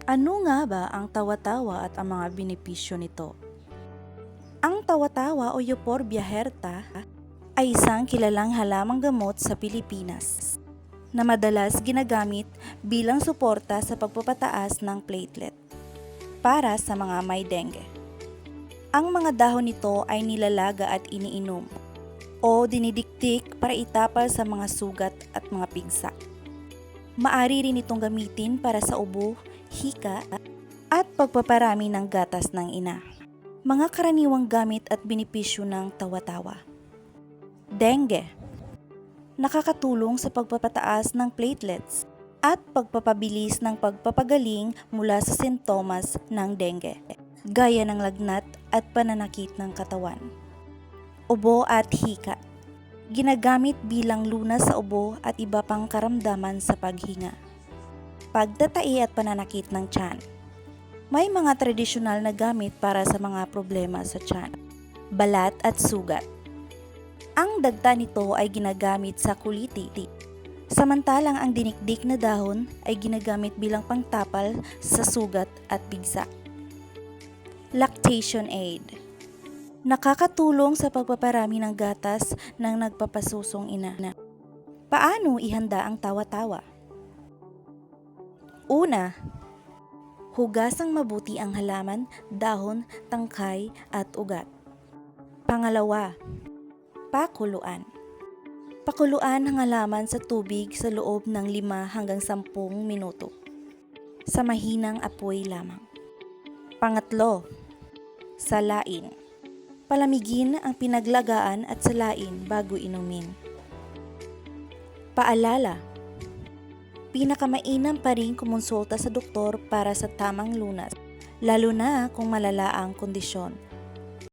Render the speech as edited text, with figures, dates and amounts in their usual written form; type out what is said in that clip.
Ano nga ba ang tawa-tawa at ang mga benepisyo nito? Ang tawa-tawa o Euphorbia herta ay isang kilalang halamang gamot sa Pilipinas na madalas ginagamit bilang suporta sa pagpapataas ng platelet para sa mga may dengue. Ang mga dahon nito ay nilalaga at iniinom o dinidiktik para itapal sa mga sugat at mga pigsa. Maari rin itong gamitin para sa ubo, hika, at pagpaparami ng gatas ng ina. Mga karaniwang gamit at benepisyo ng tawa-tawa. Dengue. Nakakatulong sa pagpapataas ng platelets at pagpapabilis ng pagpapagaling mula sa sintomas ng dengue, gaya ng lagnat at pananakit ng katawan. Ubo at hika. Ginagamit bilang lunas sa ubo at iba pang karamdaman sa paghinga. Pagtatai at pananakit ng tiyan. May mga tradisyonal na gamit para sa mga problema sa tiyan, balat at sugat. Ang dagta nito ay ginagamit sa kuliti, samantalang ang dinikdik na dahon ay ginagamit bilang pangtapal sa sugat at pigsa. Lactation aid. Nakakatulong sa pagpaparami ng gatas ng nagpapasusong ina. Paano ihanda ang tawa-tawa? Una, hugasang mabuti ang halaman, dahon, tangkay at ugat. Pangalawa, pakuluan. Pakuluan ang halaman sa tubig sa loob ng 5 hanggang 10 minuto sa mahinang apoy lamang. Pangatlo, salain. Palamigin ang pinaglagaan at salain bago inumin. Paalala, pinakamainam pa rin kumonsulta sa doktor para sa tamang lunas, lalo na kung malala ang kondisyon.